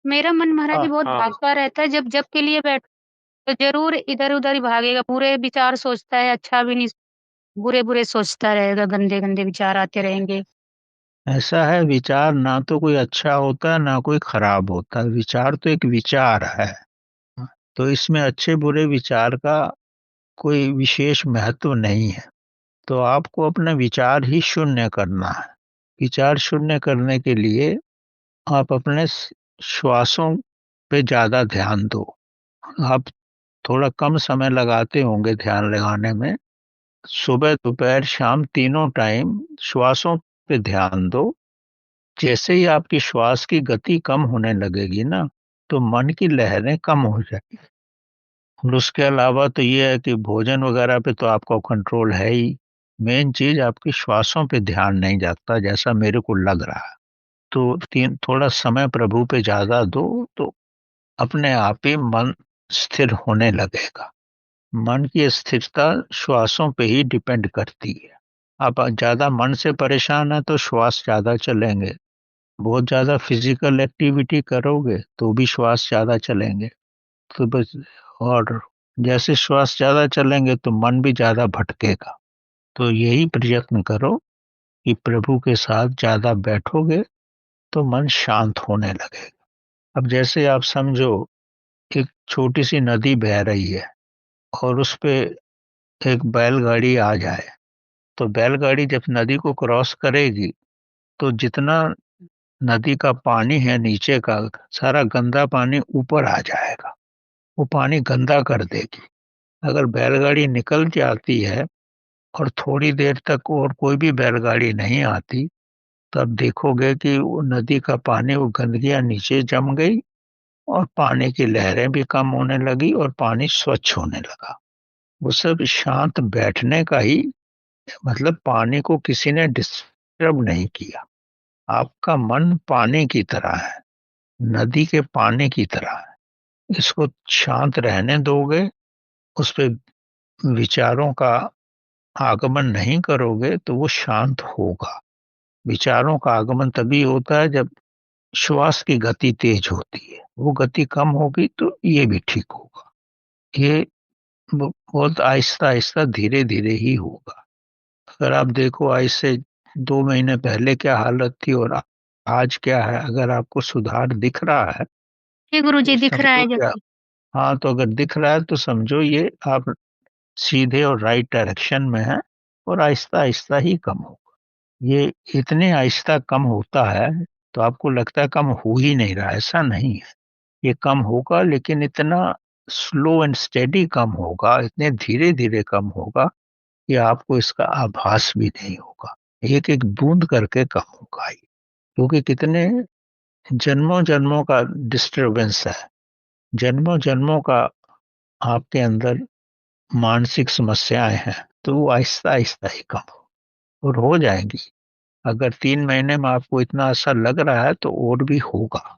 मेरा मन महाराज हाँ जी बहुत हाँ। भागता रहता है, जब जब के लिए बैठ तो ज़रूर इधर-उधर ही भागेगा, बुरे विचार सोचता है, अच्छा भी नहीं, बुरे-बुरे सोचता रहेगा, गंदे-गंदे विचार आते रहेंगे। ऐसा है, विचार ना तो कोई अच्छा होता है ना कोई खराब होता है, विचार तो एक विचार है। तो इसमें अच्छे बुरे विचार का कोई विशेष महत्व नहीं है। तो आपको अपना विचार ही शून्य करना है। विचार शून्य करने के लिए आप अपने श्वासों पे ज्यादा ध्यान दो। आप थोड़ा कम समय लगाते होंगे ध्यान लगाने में। सुबह दोपहर शाम तीनों टाइम श्वासों पे ध्यान दो। जैसे ही आपकी श्वास की गति कम होने लगेगी ना, तो मन की लहरें कम हो जाएगी। और उसके अलावा तो ये है कि भोजन वगैरह पे तो आपका कंट्रोल है ही। मेन चीज आपकी श्वासों पे ध्यान नहीं जाता, जैसा मेरे को लग रहा है। तो थोड़ा समय प्रभु पे ज्यादा दो, तो अपने आप ही मन स्थिर होने लगेगा। मन की स्थिरता श्वासों पे ही डिपेंड करती है। आप ज्यादा मन से परेशान है तो श्वास ज्यादा चलेंगे। बहुत ज्यादा फिजिकल एक्टिविटी करोगे तो भी श्वास ज्यादा चलेंगे। तो बस। और जैसे श्वास ज्यादा चलेंगे तो मन भी ज्यादा भटकेगा। तो यही प्रयत्न करो कि प्रभु के साथ ज्यादा बैठोगे तो मन शांत होने लगेगा। अब जैसे आप समझो, एक छोटी सी नदी बह रही है और उस पे एक बैलगाड़ी आ जाए। तो बैलगाड़ी जब नदी को क्रॉस करेगी, तो जितना नदी का पानी है नीचे का, सारा गंदा पानी ऊपर आ जाएगा। वो पानी गंदा कर देगी। अगर बैलगाड़ी निकल जाती है और थोड़ी देर तक और कोई भी बैलगाड़ी नहीं आती, तब देखोगे कि वो नदी का पानी, वो गंदगियां नीचे जम गई और पानी की लहरें भी कम होने लगी और पानी स्वच्छ होने लगा। वो सब शांत बैठने का ही मतलब, पानी को किसी ने डिस्टर्ब नहीं किया। आपका मन पानी की तरह है, नदी के पानी की तरह है। इसको शांत रहने दोगे, उस पे विचारों का आगमन नहीं करोगे, तो वो शांत होगा। विचारों का आगमन तभी होता है जब श्वास की गति तेज होती है। वो गति कम होगी तो ये भी ठीक होगा। ये बहुत आहिस्ता आहिस्ता धीरे धीरे ही होगा। अगर आप देखो, आज से 2 महीने पहले क्या हालत थी और आज क्या है, अगर आपको सुधार दिख रहा है जी गुरुजी, तो दिख रहा समझो है क्या। जैसे। हाँ, तो अगर दिख रहा है तो समझो ये आप सीधे और राइट डायरेक्शन में है। और आहिस्ता आहिस्ता ही कम होगा। ये इतने आहिस्ता कम होता है, तो आपको लगता है कम हो ही नहीं रहा। ऐसा नहीं है। ये कम होगा, लेकिन इतना स्लो एंड स्टेडी कम होगा, इतने धीरे धीरे कम होगा कि आपको इसका आभास भी नहीं होगा। एक एक बूंद करके कम होगा ये। क्योंकि कितने जन्मों जन्मों का डिस्टरबेंस है, जन्मों जन्मों का आपके अंदर मानसिक समस्याएं हैं। तो वो आहिस्ता आहिस्ता ही कम हो और हो जाएंगी। अगर 3 महीने में आपको इतना असर लग रहा है तो और भी होगा।